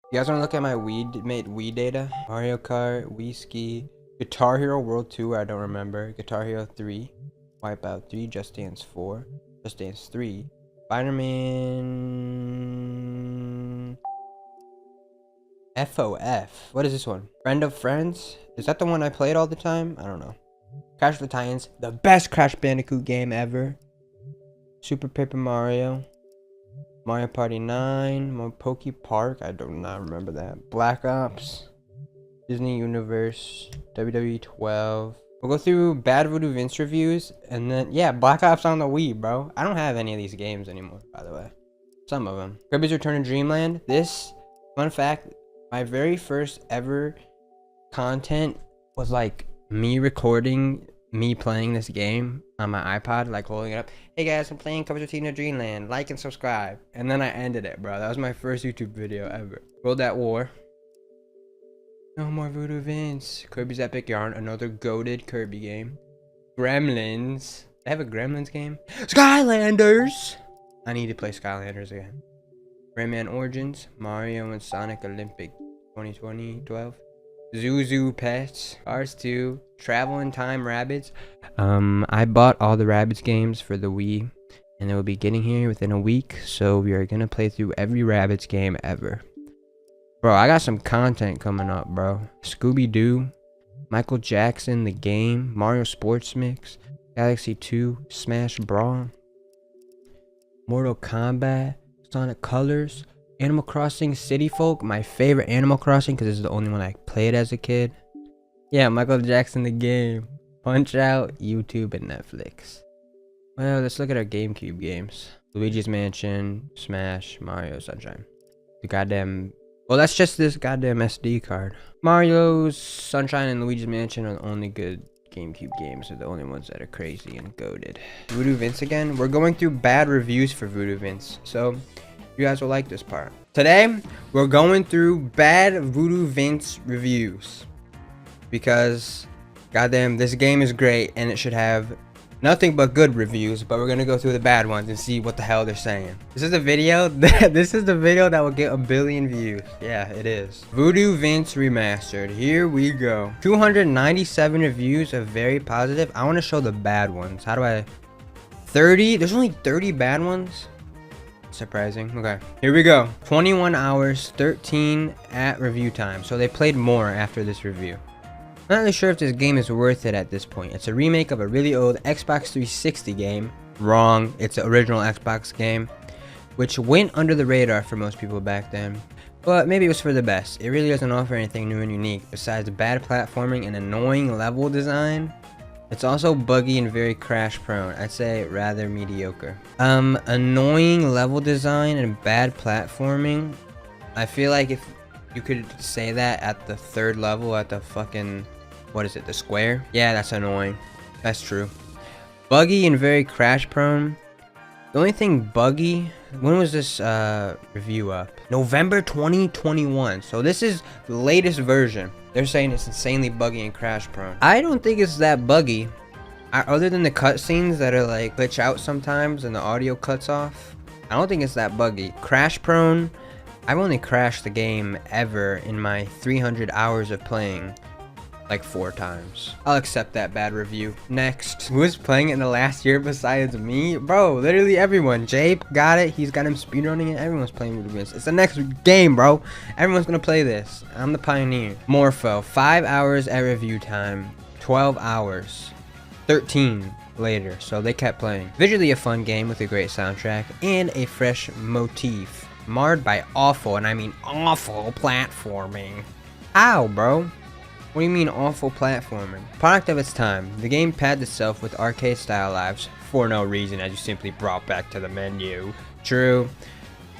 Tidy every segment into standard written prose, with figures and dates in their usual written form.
You guys want to look at my Wii data? Mario Kart, Wii Ski, Guitar Hero World 2, I don't remember. Guitar Hero 3, Wipeout 3, Just Dance 4, Just Dance 3, Spider-Man FOF. What is this one? Friend of Friends? Is that the one I played all the time? I don't know. Crash of the Titans, the best Crash Bandicoot game ever. Super Paper Mario. Mario Party 9, Poke Park, I do not remember that. Black Ops, Disney Universe, WWE 12. We'll go through Bad Voodoo Vince reviews, and then, yeah, Black Ops on the Wii, bro. I don't have any of these games anymore, by the way. Some of them. Kirby's Return to Dreamland. This, fun fact, my very first ever content was like me recording me playing this game on my iPod, like holding it up. Hey guys, I'm playing Kirby's Return to Dreamland. Like and subscribe. And then I ended it, bro. That was my first YouTube video ever. World at War. No more Voodoo Vince. Kirby's Epic Yarn, another goated Kirby game. Gremlins. They have a Gremlins game. Skylanders. I need to play Skylanders again. Rayman Origins. Mario and Sonic Olympic 2012. Zuzu Pets, Cars 2, Travel in Time Rabbids. I bought all the Rabbids games for the Wii, and they will be getting here within a week, so we are gonna play through every Rabbids game ever. Bro, I got some content coming up, bro. Scooby-Doo, Michael Jackson, the game, Mario Sports Mix, Galaxy 2, Smash Brawl, Mortal Kombat, Sonic Colors, Animal Crossing City Folk, my favorite Animal Crossing because this is the only one I played as a kid. Yeah, Michael Jackson the game. Punch Out, YouTube, and Netflix. Well, let's look at our GameCube games. Luigi's Mansion, Smash, Mario, Sunshine. The goddamn... Well, that's just this goddamn SD card. Mario's, Sunshine, and Luigi's Mansion are the only good GameCube games. They're the only ones that are crazy and goated. Voodoo Vince again. We're going through bad reviews for Voodoo Vince, so... you guys will like this part. Today, we're going through bad Voodoo Vince reviews. Because, goddamn, this game is great and it should have nothing but good reviews. But we're gonna go through the bad ones and see what the hell they're saying. This is the video that will get 1 billion views. Yeah, it is. Voodoo Vince Remastered. Here we go. 297 reviews are very positive. I want to show the bad ones. How do I... 30? There's only 30 bad ones? Surprising. Okay, here we go. 21 hours, 13 at review time. So they played more after this review. Not really sure if this game is worth it at this point. It's a remake of a really old Xbox 360 game. Wrong. It's an original Xbox game, which went under the radar for most people back then. But maybe it was for the best. It really doesn't offer anything new and unique besides bad platforming and annoying level design. It's also buggy and very crash prone. I'd say rather mediocre. Annoying level design and bad platforming. I feel like if you could say that at the 3rd level at the fucking, what is it, the square? Yeah, that's annoying. That's true. Buggy and very crash prone. The only thing buggy, when was this review up? November 2021. So this is the latest version. They're saying it's insanely buggy and crash prone. I don't think it's that buggy. Other than the cutscenes that are like glitch out sometimes and the audio cuts off. I don't think it's that buggy. Crash prone. I've only crashed the game ever in my 300 hours of playing. Like 4 times. I'll accept that bad review. Next. Who is playing it in the last year besides me? Bro, literally everyone. Jape got it. He's got him speedrunning it. Everyone's playing Voodoo Vince. It's the next game, bro. Everyone's gonna play this. I'm the pioneer. Morpho. 5 hours at review time. 12 hours. 13 later. So they kept playing. Visually a fun game with a great soundtrack and a fresh motif. Marred by awful, and I mean awful, platforming. Ow, bro. What do you mean awful platforming? Product of its time, the game pads itself with arcade style lives for no reason as you simply brought back to the menu. True.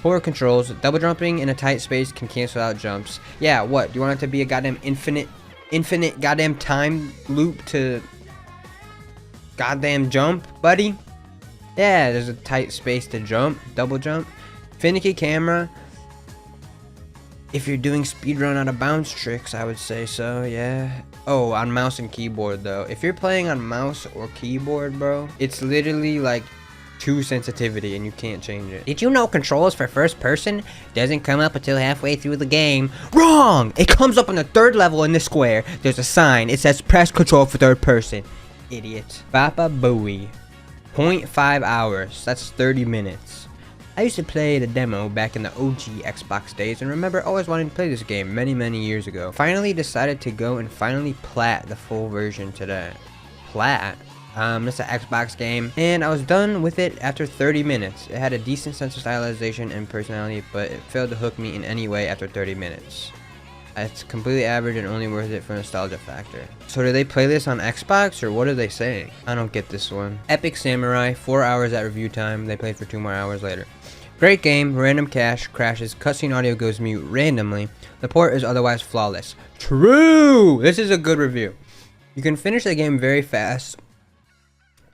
Poor controls, double jumping in a tight space can cancel out jumps. Yeah, what? Do you want it to be a goddamn infinite goddamn time loop to goddamn jump, buddy? Yeah, there's a tight space to jump, double jump. Finicky camera. If you're doing speedrun out of bounds tricks, I would say so, yeah. Oh, on mouse and keyboard though. If you're playing on mouse or keyboard, bro, it's literally like 2 sensitivity and you can't change it. Did you know controls for first person doesn't come up until halfway through the game? Wrong! It comes up on the 3rd level in the square. There's a sign. It says press control for 3rd person. Idiot. Baba Booey. 0.5 hours. That's 30 minutes. I used to play the demo back in the OG Xbox days and remember always wanting to play this game many years ago. Finally decided to go and finally plat the full version today. Plat? It's an Xbox game, and I was done with it after 30 minutes. It had a decent sense of stylization and personality, but it failed to hook me in any way after 30 minutes. It's completely average and only worth it for nostalgia factor. So do they play this on Xbox, or what are they saying? I don't get this one. Epic Samurai, 4 hours at review time. They played for 2 more hours later. Great game, random cache, crashes, cutscene audio goes mute randomly. The port is otherwise flawless. True! This is a good review. You can finish the game very fast.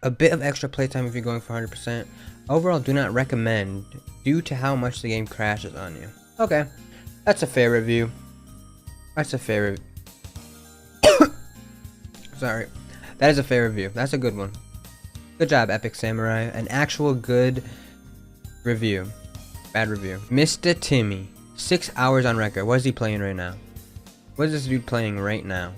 A bit of extra playtime if you're going for 100%. Overall, do not recommend due to how much the game crashes on you. Okay, that's a fair review. That's a fair review. Sorry. That is a fair review. That's a good one. Good job, Epic Samurai. An actual good review. Bad review. Mr. Timmy. 6 hours on record. What is he playing right now? What is this dude playing right now?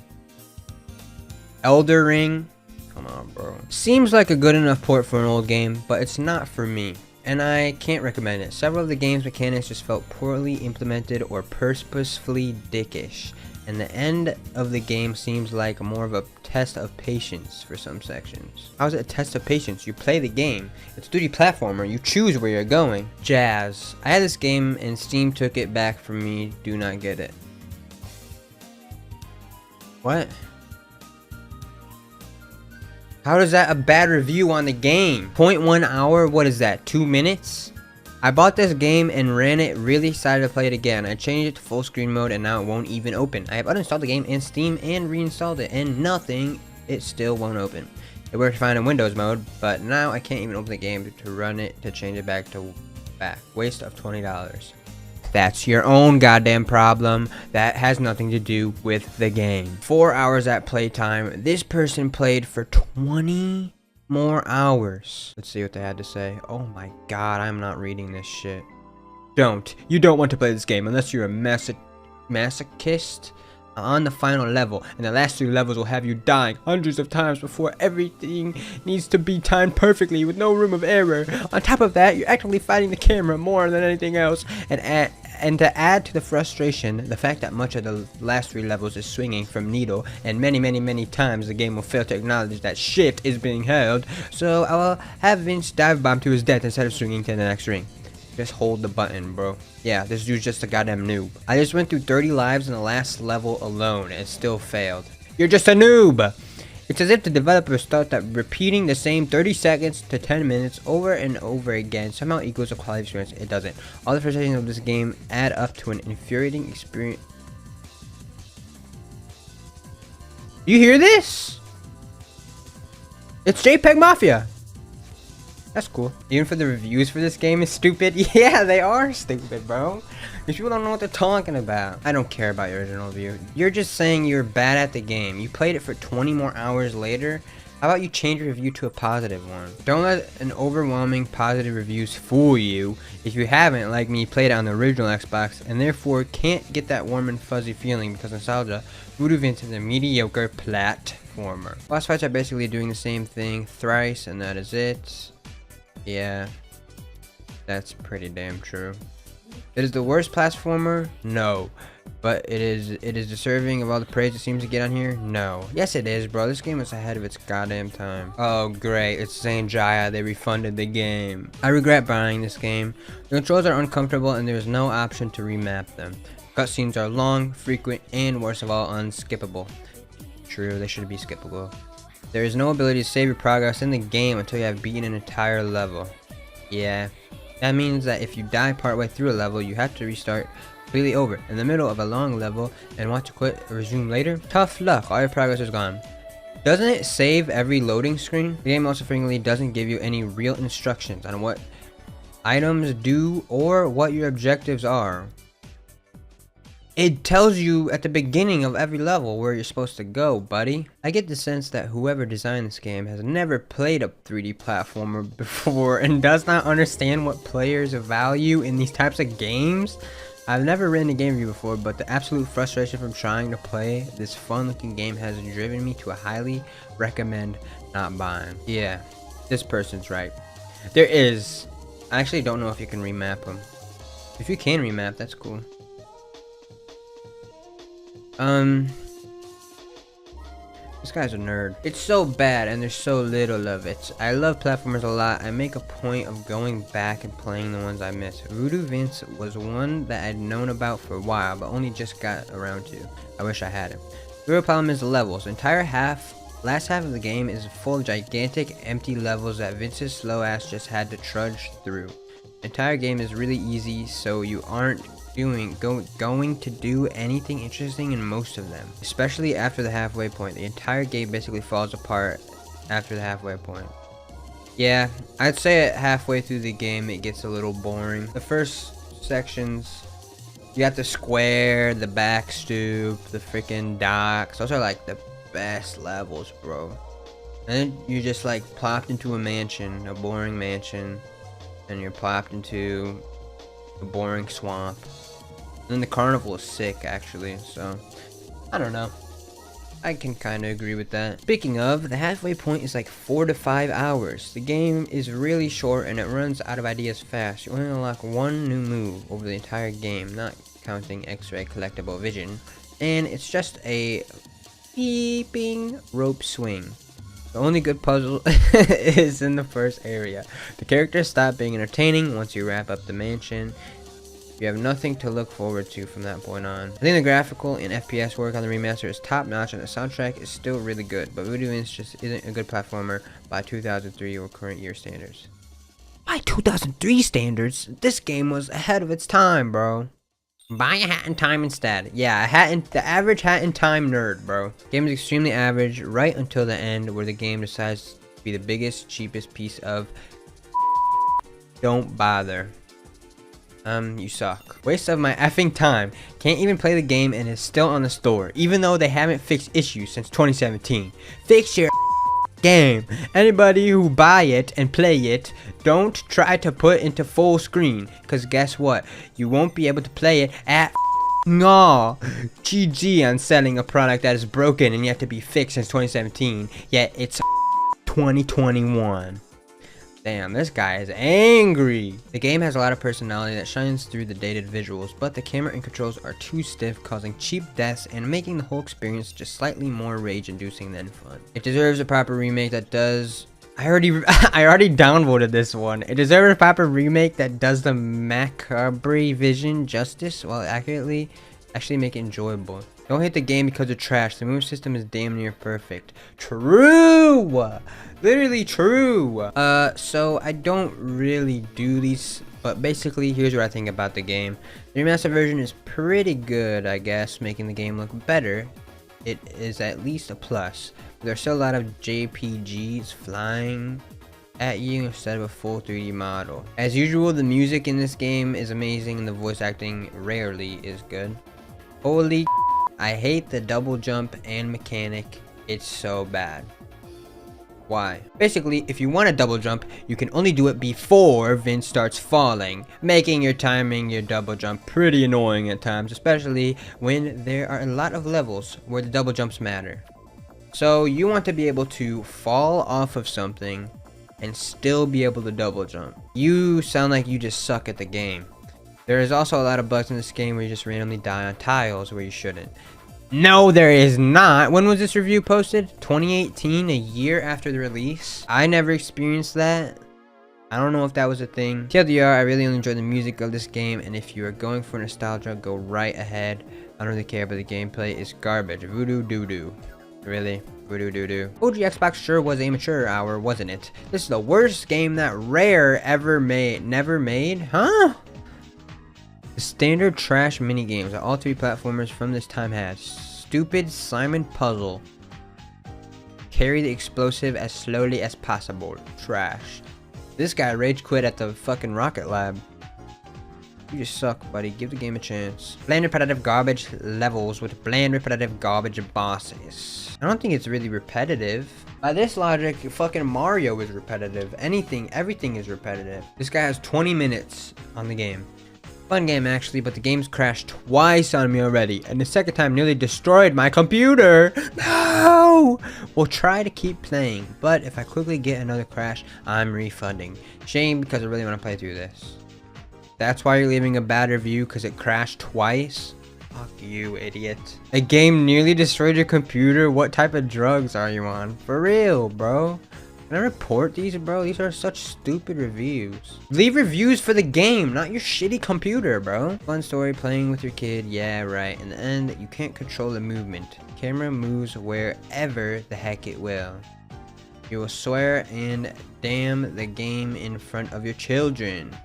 Elder Ring. Come on, bro. Seems like a good enough port for an old game, but it's not for me, and I can't recommend it. Several of the game's mechanics just felt poorly implemented or purposefully dickish, and the end of the game seems like more of a test of patience for some sections. How is it a test of patience? You play the game. It's a 2D platformer. You choose where you're going. Jazz. I had this game and Steam took it back from me. Do not get it. What? How is that a bad review on the game? 0.1 hour, what is that, 2 minutes? I bought this game and ran it, really excited to play it again. I changed it to full screen mode and now it won't even open. I have uninstalled the game in Steam and reinstalled it and nothing, it still won't open. It works fine in Windows mode, but now I can't even open the game to run it to change it back to back. Waste of $20. That's your own goddamn problem. That has nothing to do with the game. 4 hours at playtime. This person played for 20 more hours. Let's see what they had to say. Oh my god, I'm not reading this shit. You don't want to play this game unless you're a masochist. On the final level, and the last 3 levels will have you dying hundreds of times before everything needs to be timed perfectly with no room of error. On top of that, you're actively fighting the camera more than anything else, and to add to the frustration, the fact that much of the last 3 levels is swinging from needle, and many times the game will fail to acknowledge that shift is being held, so I will have Vince dive bomb to his death instead of swinging to the next ring. Just hold the button, bro. Yeah, this dude's just a goddamn noob. I just went through 30 lives in the last level alone and still failed. You're just a noob! It's as if the developers thought that repeating the same 30 seconds to 10 minutes over and over again somehow equals a quality experience. It doesn't. All the frustrations of this game add up to an infuriating experience. You hear this? It's JPEG Mafia! That's cool. Even for the reviews for this game is stupid. Yeah, they are stupid, bro. These people don't know what they're talking about. I don't care about your original review. You're just saying you're bad at the game. You played it for 20 more hours later. How about you change your review to a positive one? Don't let an overwhelming positive reviews fool you. If you haven't, like me, played it on the original Xbox and therefore can't get that warm and fuzzy feeling because nostalgia, Voodoo Vince is a mediocre platformer. Boss fights are basically doing the same thing thrice and that is it. Yeah, that's pretty damn true. It is the worst platformer? No. But it is deserving of all the praise it seems to get on here? No. Yes it is, bro. This game is ahead of its goddamn time. Oh great, it's saying Jaya, they refunded the game. I regret buying this game. The controls are uncomfortable and there is no option to remap them. Cutscenes are long, frequent, and worst of all, unskippable. True, they should be skippable. There is no ability to save your progress in the game until you have beaten an entire level. Yeah, that means that if you die partway through a level, you have to restart completely over in the middle of a long level and want to quit or resume later. Tough luck, all your progress is gone. Doesn't it save every loading screen? The game also frequently doesn't give you any real instructions on what items do or what your objectives are. It tells you at the beginning of every level where you're supposed to go, buddy. I get the sense that whoever designed this game has never played a 3D platformer before and does not understand what players value in these types of games. I've never written a game review before, but the absolute frustration from trying to play this fun looking game has driven me to a highly recommend not buying. Yeah, this person's right. There is. I actually don't know if you can remap them. If you can remap, that's cool. This guy's a nerd. It's so bad and there's so little of it. I love platformers a lot. I make a point of going back and playing the ones I miss. Voodoo Vince was one that I'd known about for a while, but only just got around to. I wish I had it. The real problem is the levels. The entire last half of the game is full of gigantic empty levels that Vince's slow ass just had to trudge through. The entire game is really easy, so you aren't going to do anything interesting in most of them, especially after the halfway point. The entire game basically falls apart after the halfway point. Yeah, I'd say at halfway through the game it gets a little boring. The first sections, you got the square, the back stoop, the freaking docks. Those are like the best levels, bro. And then you just like plopped into a mansion, a boring mansion, and you're plopped into a boring swamp. And then the carnival is sick, actually, so I don't know. I can kind of agree with that. Speaking of, the halfway point is like 4 to 5 hours. The game is really short and it runs out of ideas fast. You only unlock one new move over the entire game, not counting X-ray collectible vision. And it's just a beeping rope swing. The only good puzzle is in the first area. The characters stop being entertaining once you wrap up the mansion. You have nothing to look forward to from that point on. I think the graphical and FPS work on the remaster is top notch and the soundtrack is still really good, but Voodoo Vince just isn't a good platformer by 2003 or current year standards. By 2003 standards? This game was ahead of its time, bro. Buy a hat in time instead. Yeah, the average hat in time nerd, bro. Game is extremely average right until the end where the game decides to be the biggest, cheapest piece of don't bother. You suck. Waste of my effing time. Can't even play the game and it's still on the store, even though they haven't fixed issues since 2017. Fix your game. Anybody who buy it and play it, don't try to put into full screen, cause guess what? You won't be able to play it at all. GG on selling a product that is broken and yet to be fixed since 2017, yet it's 2021. Damn, this guy is angry. The game has a lot of personality that shines through the dated visuals, but the camera and controls are too stiff, causing cheap deaths and making the whole experience just slightly more rage-inducing than fun. It deserves a proper remake that does... I already downvoted this one. It deserves a proper remake that does the macabre vision justice while actually make it enjoyable. Don't hate the game because of trash. The move system is damn near perfect. True! Literally true! So I don't really do these, but basically here's what I think about the game. The remastered version is pretty good, I guess, making the game look better. It is at least a plus. There's still a lot of JPGs flying at you instead of a full 3D model. As usual, the music in this game is amazing and the voice acting rarely is good. Holy I hate the double jump and mechanic. It's so bad. Why? Basically, if you want to double jump, you can only do it before Vince starts falling, making your timing your double jump pretty annoying at times, especially when there are a lot of levels where the double jumps matter. So you want to be able to fall off of something and still be able to double jump. You sound like you just suck at the game. There is also a lot of bugs in this game where you just randomly die on tiles where you shouldn't. No, there is not. When was this review posted? 2018, a year after the release. I never experienced that. I don't know if that was a thing. TLDR, I really enjoy the music of this game, and if you are going for nostalgia, go right ahead. I don't really care, but the gameplay is garbage. Voodoo doo-doo. Really? Voodoo doo-doo. OG Xbox sure was a mature hour, wasn't it? This is the worst game that Rare never made? Huh? The standard trash minigames that all three platformers from this time had. Stupid Simon puzzle. Carry the explosive as slowly as possible. Trash. This guy rage quit at the fucking Rocket Lab. You just suck, buddy. Give the game a chance. Bland repetitive garbage levels with bland repetitive garbage bosses. I don't think it's really repetitive. By this logic, fucking Mario is repetitive. Everything is repetitive. This guy has 20 minutes on the game. Fun game actually, but the game's crashed twice on me already, and the second time nearly destroyed my computer. No! We'll try to keep playing, but if I quickly get another crash, I'm refunding. Shame, because I really want to play through this. That's why you're leaving a bad review, because it crashed twice? Fuck you, idiot. A game nearly destroyed your computer? What type of drugs are you on? For real, bro. Can I report these, bro? These are such stupid reviews. Leave reviews for the game, not your shitty computer, bro. Fun story, playing with your kid. Yeah, right. In the end, you can't control the movement. Camera moves wherever the heck it will. You will swear and damn the game in front of your children.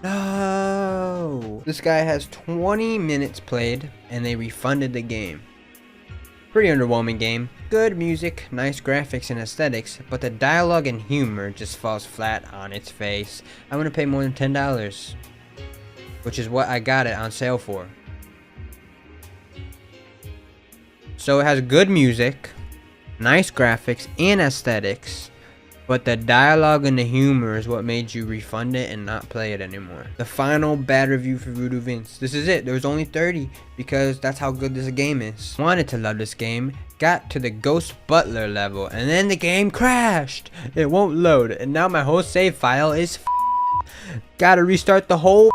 No! This guy has 20 minutes played, and they refunded the game. Pretty underwhelming game. Good music, nice graphics and aesthetics, but the dialogue and humor just falls flat on its face. I want to pay more than $10, which is what I got it on sale for. So it has good music, nice graphics and aesthetics, but the dialogue and the humor is what made you refund it and not play it anymore. The final bad review for Voodoo Vince. This is it. There was only 30 because that's how good this game is. Wanted to love this game. Got to the Ghost Butler level and then the game crashed. It won't load and now my whole save file is gotta restart the whole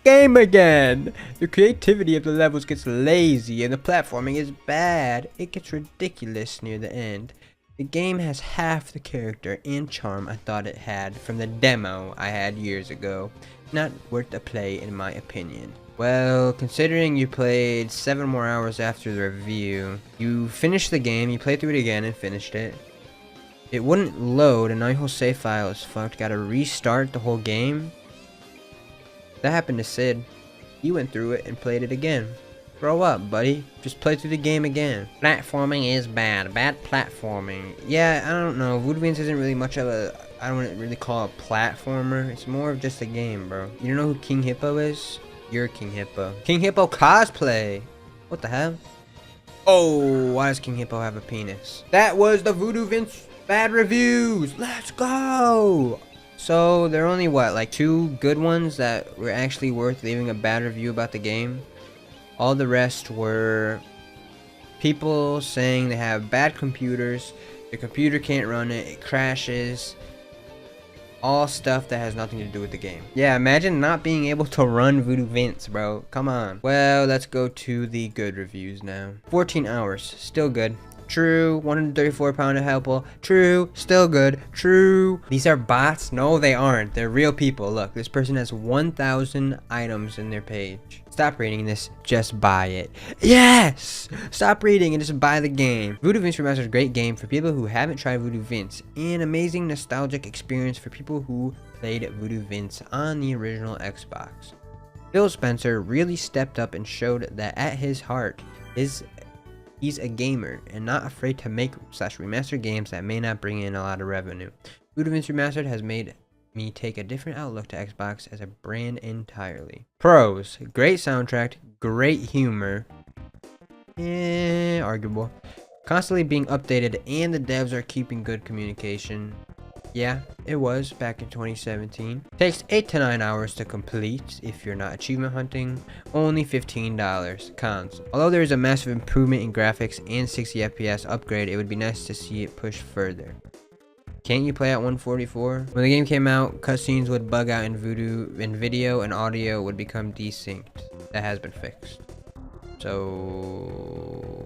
game again. The creativity of the levels gets lazy and the platforming is bad. It gets ridiculous near the end. The game has half the character and charm I thought it had from the demo I had years ago. Not worth a play in my opinion. Well, considering you played 7 more hours after the review, you finished the game, you played through it again and finished it. It wouldn't load and now your whole save file is fucked. Gotta restart the whole game. That happened to Sid. He went through it and played it again. Grow up, buddy. Just play through the game again. Platforming is bad. Bad platforming. Yeah, I don't know. Voodoo Vince isn't really much of a... I don't really call it a platformer. It's more of just a game, bro. You don't know who King Hippo is? You're King Hippo. King Hippo cosplay! What the hell? Oh, why does King Hippo have a penis? That was the Voodoo Vince bad reviews! Let's go! So, there are only, what, like 2 good ones that were actually worth leaving a bad review about the game? All the rest were people saying they have bad computers, the computer can't run it, it crashes, all stuff that has nothing to do with the game. Yeah, imagine not being able to run Voodoo Vince, bro. Come on. Well, let's go to the good reviews now. 14 hours, still good. True. 134 pound of helpful. True. Still good. True. These are bots? No, they aren't. They're real people. Look, this person has 1,000 items in their page. Stop reading this. Just buy it. Yes! Stop reading and just buy the game. Voodoo Vince Remastered is a great game for people who haven't tried Voodoo Vince. An amazing nostalgic experience for people who played Voodoo Vince on the original Xbox. Phil Spencer really stepped up and showed that at his heart, he's a gamer and not afraid to make / remaster games that may not bring in a lot of revenue. Voodoo Vince Remastered has made me take a different outlook to Xbox as a brand entirely. Pros: great soundtrack, great humor, arguable, constantly being updated, and the devs are keeping good communication. Yeah, it was back in 2017. Takes 8 to 9 hours to complete if you're not achievement hunting. Only $15. Cons: although there is a massive improvement in graphics and 60 FPS upgrade, it would be nice to see it push further. Can't you play at 144? When the game came out, cutscenes would bug out in Voodoo, and video and audio would become desynced. That has been fixed. So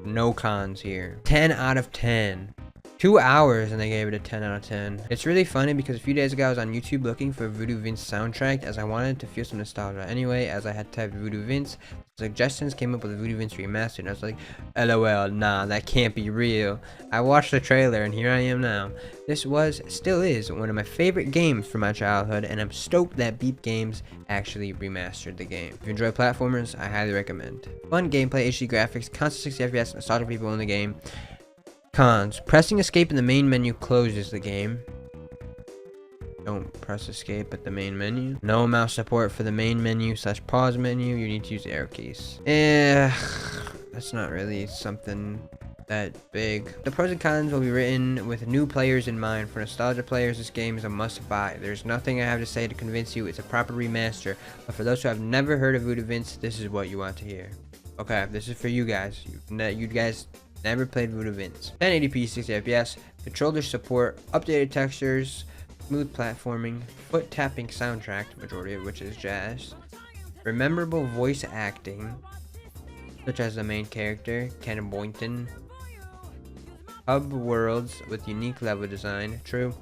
no cons here. 10 out of 10. 2 hours and they gave it a 10 out of 10. It's really funny because a few days ago I was on YouTube looking for Voodoo Vince soundtrack as I wanted to feel some nostalgia. Anyway, as I had typed Voodoo Vince, suggestions came up with Voodoo Vince Remastered and I was like, LOL, nah, that can't be real. I watched the trailer and here I am now. This still is one of my favorite games from my childhood and I'm stoked that Beep Games actually remastered the game. If you enjoy platformers, I highly recommend. Fun gameplay, HD graphics, constant 60 FPS, nostalgic people in the game. Cons: pressing escape in the main menu closes the game. Don't press escape at the main menu. No mouse support for the main menu / pause menu. You need to use arrow keys. That's not really something that big. The pros and cons will be written with new players in mind. For nostalgia players, this game is a must buy. There's nothing I have to say to convince you it's a proper remaster, but for those who have never heard of Voodoo Vince, this is what you want to hear. Okay, this is for you guys. You guys never played Voodoo Vince. 1080p 60 fps, controller support, updated textures, smooth platforming, foot tapping soundtrack, majority of which is jazz, rememberable voice acting, such as the main character, Ken Boynton, hub worlds with unique level design, true,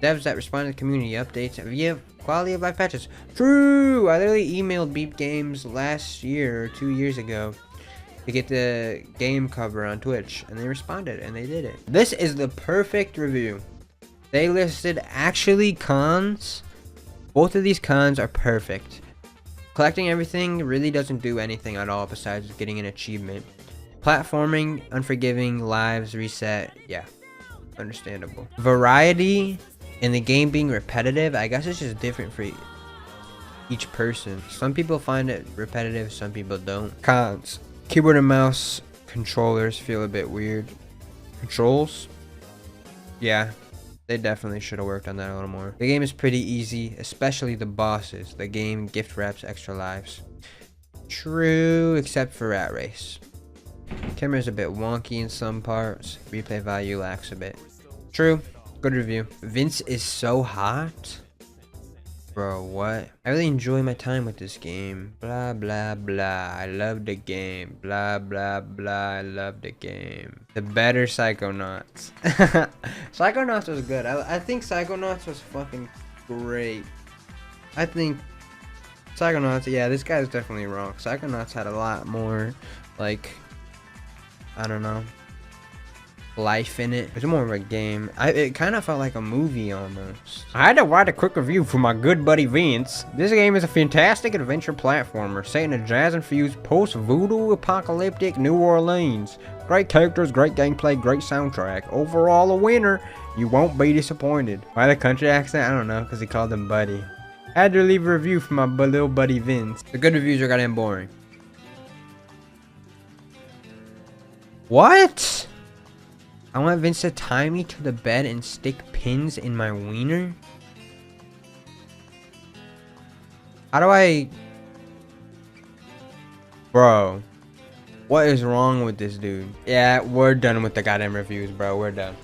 devs that respond to community updates via quality of life patches, true. I literally emailed Beep Games last year or 2 years ago to get the game cover on Twitch, and they responded and they did it. This is the perfect review. They listed actually cons. Both of these cons are perfect. Collecting everything really doesn't do anything at all besides getting an achievement. Platforming, unforgiving, lives reset, yeah, understandable. Variety and the game being repetitive, I guess it's just different for each person. Some people find it repetitive, some people don't. Cons: keyboard and mouse controllers feel a bit weird. Controls, yeah, they definitely should have worked on that a little more. The game is pretty easy, especially the bosses. The game gift wraps extra lives. True, except for Rat Race. Camera's a bit wonky in some parts. Replay value lacks a bit. True, good review. Vince is so hot. Bro, what? I really enjoy my time with this game. Blah, blah, blah. I love the game. Blah, blah, blah. I love the game. The better Psychonauts. Psychonauts was good. I think Psychonauts was fucking great. I think Psychonauts, yeah, this guy's definitely wrong. Psychonauts had a lot more, like, I don't know, life in it. It's more of a game. It kind of felt like a movie almost. I had to write a quick review for my good buddy Vince. This game is a fantastic adventure platformer set in a jazz-infused post-voodoo apocalyptic New Orleans. Great characters, great gameplay, great soundtrack. Overall a winner. You won't be disappointed. Why the country accent? I don't know, because he called him buddy. I had to leave a review for my little buddy Vince. The good reviews are goddamn boring. What? I want Vince to tie me to the bed and stick pins in my wiener? How do I... Bro. What is wrong with this dude? Yeah, we're done with the goddamn reviews, bro. We're done.